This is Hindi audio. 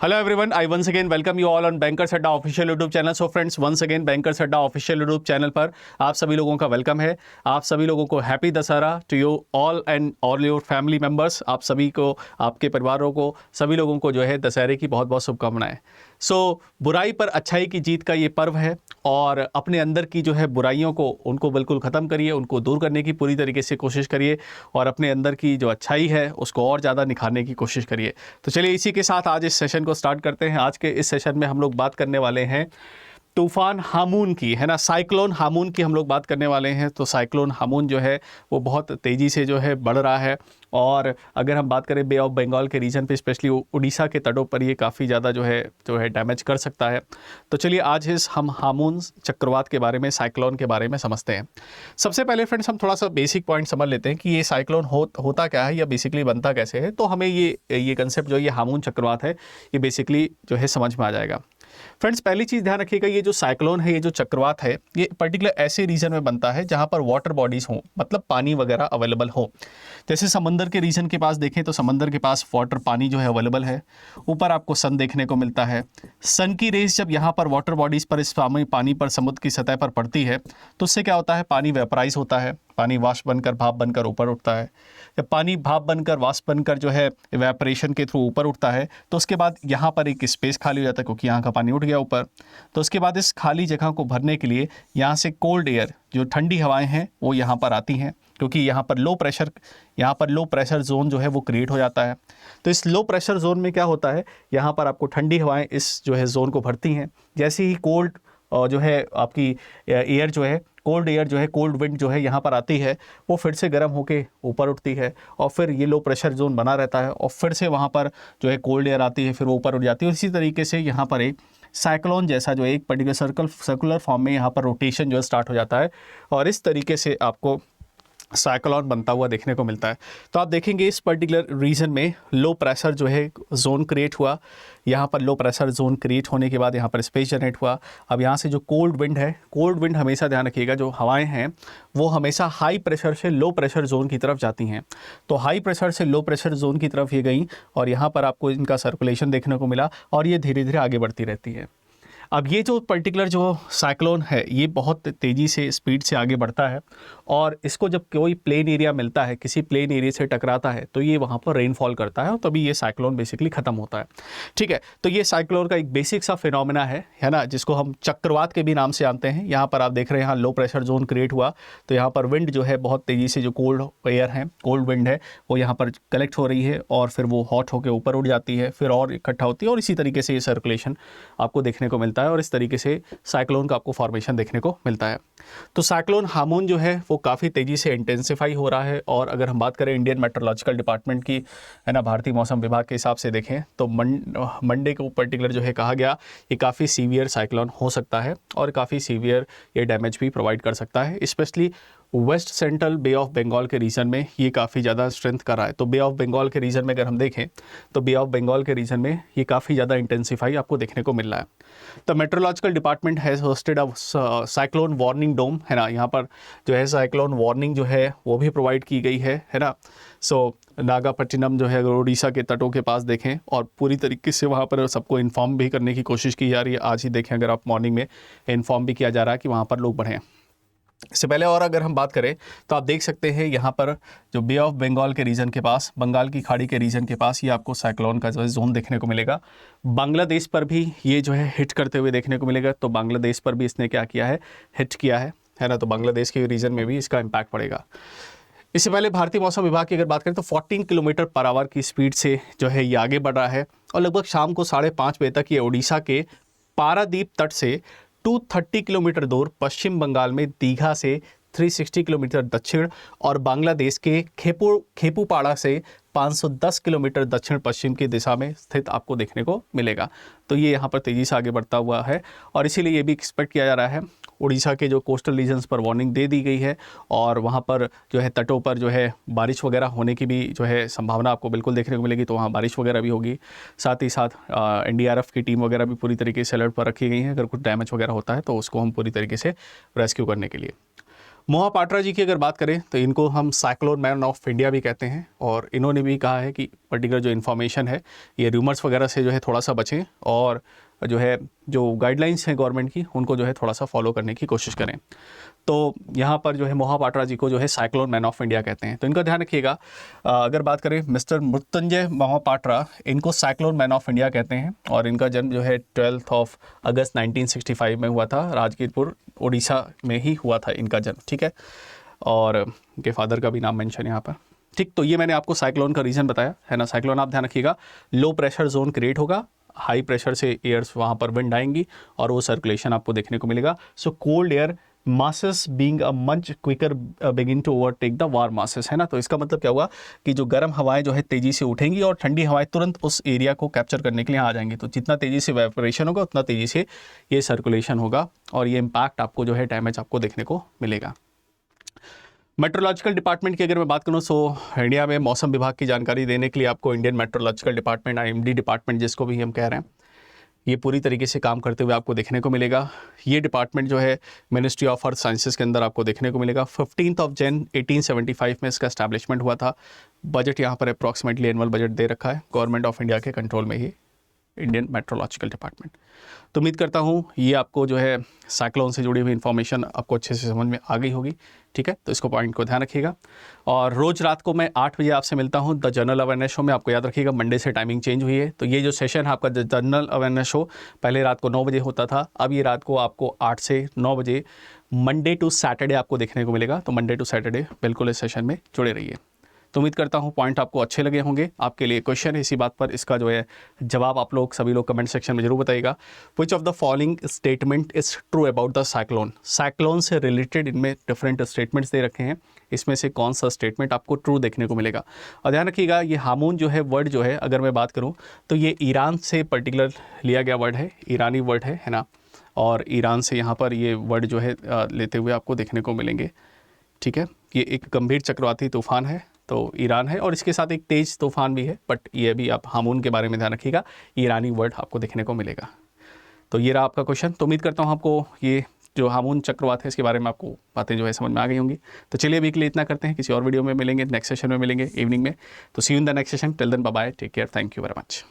Hello everyone, I once again welcome you all on Bankers Adda official YouTube channel. So friends, once again Bankers Adda official YouTube channel पर आप सभी लोगों का वेलकम है। आप सभी लोगों को happy Dussehra to you all and all your family members. आप सभी को, आपके परिवारों को, सभी लोगों को जो है दशहरे की बहुत बहुत शुभकामनाएं। बुराई पर अच्छाई की जीत का ये पर्व है और अपने अंदर की जो है बुराइयों को उनको बिल्कुल ख़त्म करिए, उनको दूर करने की पूरी तरीके से कोशिश करिए और अपने अंदर की जो अच्छाई है उसको और ज़्यादा निखारने की कोशिश करिए। तो चलिए इसी के साथ आज इस सेशन को स्टार्ट करते हैं। आज के इस सेशन में हम लोग बात करने वाले हैं तूफान हामून की, है ना, साइक्लोन हामून की हम लोग बात करने वाले हैं। तो साइक्लोन हामून जो है वो बहुत तेज़ी से जो है बढ़ रहा है और अगर हम बात करें बे ऑफ बंगाल के रीजन पे, स्पेशली उड़ीसा के तटों पर ये काफ़ी ज़्यादा जो है डैमेज कर सकता है। तो चलिए आज हम हामून चक्रवात के बारे में, साइक्लोन के बारे में समझते हैं। सबसे पहले फ्रेंड्स हम थोड़ा सा बेसिक पॉइंट समझ लेते हैं कि ये साइक्लोन होता क्या है या बेसिकली बनता कैसे है। तो हमें ये कंसेप्ट जो ये हामून चक्रवात है ये बेसिकली जो है समझ में आ जाएगा। फ्रेंड्स पहली चीज़ ध्यान रखिएगा, ये जो साइक्लोन है, ये जो चक्रवात है, ये पर्टिकुलर ऐसे रीजन में बनता है जहां पर वाटर बॉडीज हों, मतलब पानी वगैरह अवेलेबल हो। जैसे समंदर के रीजन के पास देखें तो समंदर के पास वाटर, पानी जो है अवेलेबल है। ऊपर आपको सन देखने को मिलता है। सन की रेस जब यहाँ पर वाटर बॉडीज पर, इस पानी पर समुद्र की सतह पर पड़ती है तो उससे क्या होता है, पानी वेपराइज होता है, पानी वाष्प बनकर, भाप बनकर ऊपर उठता है। जब पानी भाप बनकर, वाष्प बनकर जो है इवेपोरेशन के थ्रू ऊपर उठता है तो उसके बाद यहाँ पर एक स्पेस खाली हो जाता है क्योंकि यहाँ का पानी उठ गया ऊपर। तो उसके बाद इस खाली जगह को भरने के लिए यहाँ से कोल्ड एयर, जो ठंडी हवाएं हैं, वो यहाँ पर आती हैं क्योंकि यहाँ पर लो प्रेशर जोन जो है वो क्रिएट हो जाता है। तो इस लो प्रेशर जोन में क्या होता है, यहाँ पर आपको ठंडी हवाएं इस जो है जोन को भरती हैं। जैसे ही कोल्ड जो है आपकी एयर जो है, कोल्ड एयर जो है, कोल्ड विंड जो है यहाँ पर आती है, वो फिर से गर्म होके ऊपर उठती है और फिर ये लो प्रेशर जोन बना रहता है और फिर से वहाँ पर जो है कोल्ड एयर आती है, फिर वो ऊपर उठ जाती है। इसी तरीके से यहाँ पर एक साइक्लोन जैसा जो एक पर्टिकुलर सर्कुलर फॉर्म में यहाँ पर रोटेशन जो है स्टार्ट हो जाता है और इस तरीके से आपको साइक्लोन बनता हुआ देखने को मिलता है। तो आप देखेंगे इस पर्टिकुलर रीजन में लो प्रेशर जो है जोन क्रिएट हुआ। यहाँ पर लो प्रेशर जोन क्रिएट होने के बाद यहाँ पर स्पेस जनरेट हुआ। अब यहाँ से जो कोल्ड विंड है, कोल्ड विंड हमेशा ध्यान रखिएगा, जो हवाएं हैं वो हमेशा हाई प्रेशर से लो प्रेशर जोन की तरफ जाती हैं। तो हाई प्रेशर से लो प्रेशर जोन की तरफ ये गई और यहाँ पर आपको इनका सर्कुलेशन देखने को मिला और ये धीरे धीरे आगे बढ़ती रहती है। अब ये जो पर्टिकुलर जो साइक्लोन है ये बहुत तेज़ी से, स्पीड से आगे बढ़ता है और इसको जब कोई प्लेन एरिया मिलता है, किसी प्लेन एरिया से टकराता है तो ये वहाँ पर रेनफॉल करता है और तभी ये साइक्लोन बेसिकली ख़त्म होता है। ठीक है, तो ये साइक्लोन का एक बेसिक सा फिनोमेना है ना, जिसको हम चक्रवात के भी नाम से जानते हैं। यहाँ पर आप देख रहे हैं, यहाँ लो प्रेशर जोन क्रिएट हुआ तो यहाँ पर विंड जो है बहुत तेज़ी से, जो कोल्ड एयर है, कोल्ड विंड है, वो यहाँ पर कलेक्ट हो रही है और फिर वो हॉट होकर ऊपर उड़ जाती है, फिर और इकट्ठा होती है और इसी तरीके से ये सर्कुलेशन आपको देखने को मिलता है और इस तरीके से साइक्लोन का आपको फॉर्मेशन देखने को मिलता है। तो साइक्लोन हामून जो है वो काफ़ी तेज़ी से इंटेंसिफाई हो रहा है और अगर हम बात करें इंडियन मेट्रोलॉजिकल डिपार्टमेंट की, है ना, भारतीय मौसम विभाग के हिसाब से देखें तो मंडे को पर्टिकुलर जो है कहा गया ये काफ़ी सीवियर साइक्लोन हो सकता है और काफ़ी सीवियर ये डैमेज भी प्रोवाइड कर सकता है। Specially west central bay of Bengal के रीजन में ये काफ़ी ज़्यादा स्ट्रेंथ कर रहा है। तो बे ऑफ बंगाल के रीजन में अगर हम देखें तो बे ऑफ बंगाल के रीजन में ये काफ़ी ज़्यादा इंटेंसिफाई आपको देखने को मिल रहा है। तो meteorological department has hosted a cyclone warning dome, है ना, यहाँ पर जो है साइक्लोन वार्निंग जो है वो भी प्रोवाइड की गई है ना। नागापट्टिनम जो है अगर उड़ीसा के तटों के पास देखें और पूरी तरीके से वहाँ पर सबको इन्फॉर्म भी करने की कोशिश की जा रही है। आज ही देखें, अगर आप मॉर्निंग में इन्फॉर्म भी किया जा रहा है कि वहाँ पर लोग बढ़ें। इससे पहले और अगर हम बात करें तो आप देख सकते हैं यहाँ पर जो बे ऑफ बंगाल के रीजन के पास, बंगाल की खाड़ी के रीजन के पास, ये आपको साइक्लोन का जो है जोन देखने को मिलेगा। बांग्लादेश पर भी ये जो है हिट करते हुए देखने को मिलेगा। तो बांग्लादेश पर भी इसने क्या किया है, हिट किया है ना। तो बांग्लादेश के रीजन में भी इसका इम्पैक्ट पड़ेगा। इससे पहले भारतीय मौसम विभाग की अगर बात करें तो 14 किलोमीटर पर आवर की स्पीड से जो है ये आगे बढ़ रहा है और लगभग शाम को 5:30 बजे तक ये उड़ीसा के पारादीप तट से 230 किलोमीटर दूर पश्चिम बंगाल में दीघा से 360 किलोमीटर दक्षिण और बांग्लादेश के खेपुपाड़ा से 510 किलोमीटर दक्षिण पश्चिम की दिशा में स्थित आपको देखने को मिलेगा। तो ये यहाँ पर तेज़ी से आगे बढ़ता हुआ है और इसीलिए ये भी एक्सपेक्ट किया जा रहा है। उड़ीसा के जो कोस्टल रीजन्स पर वार्निंग दे दी गई है और वहाँ पर जो है तटों पर जो है बारिश वगैरह होने की भी जो है संभावना आपको बिल्कुल देखने को मिलेगी। तो वहाँ बारिश वगैरह भी होगी। साथ ही साथ NDRF की टीम वगैरह भी पूरी तरीके से अलर्ट पर रखी गई है। अगर कुछ डैमेज वगैरह होता है तो उसको हम पूरी तरीके से रेस्क्यू करने के लिए। मोहापात्रा जी की अगर बात करें तो इनको हम साइक्लोन मैन ऑफ इंडिया भी कहते हैं और इन्होंने भी कहा है कि पर्टिकुलर जो इन्फॉर्मेशन है, ये रूमर्स वगैरह से जो है थोड़ा सा बचें और जो है जो गाइडलाइंस हैं गवर्नमेंट की उनको जो है थोड़ा सा फॉलो करने की कोशिश करें। तो यहाँ पर जो है मोहापात्रा जी को जो है साइक्लोन मैन ऑफ इंडिया कहते हैं, तो इनका ध्यान रखिएगा। अगर बात करें मिस्टर मृत्युंजय मोहापात्रा, इनको साइक्लोन मैन ऑफ इंडिया कहते हैं और इनका जन्म जो है 12 अगस्त 1965 में हुआ था, राजगीरपुर उड़ीसा में ही हुआ था इनका जन्म, ठीक है। और इनके फादर का भी नाम मेंशन यहाँ पर, ठीक। तो ये मैंने आपको साइक्लोन का रीज़न बताया है ना। साइक्लोन आप ध्यान रखिएगा, लो प्रेशर जोन क्रिएट होगा, हाई प्रेशर से एयर्स वहाँ पर विंड आएंगी और वो सर्कुलेशन आपको देखने को मिलेगा। So cold air masses being a much quicker begin to overtake the warm masses, है ना। तो इसका मतलब क्या हुआ कि जो गर्म हवाएं जो है तेज़ी से उठेंगी और ठंडी हवाएं तुरंत उस एरिया को कैप्चर करने के लिए आ जाएंगी। तो जितना तेज़ी से वेपोरेशन होगा उतना तेज़ी से ये सर्कुलेशन होगा और ये इम्पैक्ट आपको जो है डैमेज आपको देखने को मिलेगा। मेट्रोलॉजिकल डिपार्टमेंट की अगर मैं बात करूँ तो इंडिया में मौसम विभाग की जानकारी देने के लिए आपको Indian meteorological department, IMD department जिसको भी हम कह रहे हैं, ये पूरी तरीके से काम करते हुए आपको देखने को मिलेगा। ये डिपार्टमेंट जो है मिनिस्ट्री ऑफ अर्थ साइंसेस के अंदर आपको देखने को मिलेगा। 15 जनवरी 1875 में इसका एस्टैब्लिशमेंट हुआ था। बजट यहाँ पर अप्रॉक्सीमेटली एनुअल बजट दे रखा है, गवर्नमेंट ऑफ इंडिया के कंट्रोल में ही इंडियन मेट्रोलॉजिकल डिपार्टमेंट। तो उम्मीद करता हूँ ये आपको जो है साइक्लोन से जुड़ी हुई इन्फॉर्मेशन आपको अच्छे से समझ में आ गई होगी, ठीक है। तो इसको पॉइंट को ध्यान रखिएगा और रोज़ रात को मैं 8 बजे आपसे मिलता हूँ द जनरल अवेयरनेस शो में। आपको याद रखिएगा मंडे से टाइमिंग चेंज हुई है, तो ये जो सेशन है आपका जनरल अवेयरनेस शो पहले रात को 9 बजे होता था, अब ये रात को आपको 8 से 9 बजे मंडे टू सैटरडे आपको देखने को मिलेगा। तो मंडे टू सैटरडे बिल्कुल इस सेशन में जुड़े रहिए। तो उम्मीद करता हूँ पॉइंट आपको अच्छे लगे होंगे। आपके लिए क्वेश्चन है इसी बात पर, इसका जो है जवाब आप लोग सभी लोग कमेंट सेक्शन में जरूर बताइएगा। Which of the following statement is true about the cyclone. Cyclone से रिलेटेड इनमें डिफरेंट स्टेटमेंट्स दे रखे हैं, इसमें से कौन सा स्टेटमेंट आपको ट्रू देखने को मिलेगा। और ध्यान रखिएगा ये हामून जो है वर्ड जो है, अगर मैं बात करूँ तो ये ईरान से पर्टिकुलर लिया गया वर्ड है, ईरानी वर्ड है ना। और ईरान से यहाँ पर ये वर्ड जो है लेते हुए आपको देखने को मिलेंगे, ठीक है। ये एक गंभीर चक्रवाती तूफान है, तो ईरान है और इसके साथ एक तेज़ तूफान भी है, बट ये भी आप हामून के बारे में ध्यान रखिएगा, ईरानी वर्ड आपको देखने को मिलेगा। तो ये रहा आपका क्वेश्चन। तो उम्मीद करता हूँ आपको ये जो हामून चक्रवात है इसके बारे में आपको बातें जो है समझ में आ गई होंगी। तो चलिए अभी के लिए इतना करते हैं, किसी और वीडियो में मिलेंगे, नेक्स्ट सेशन में मिलेंगे इवनिंग में। तो see you in the next session, till then bye bye, take care, thank you very much.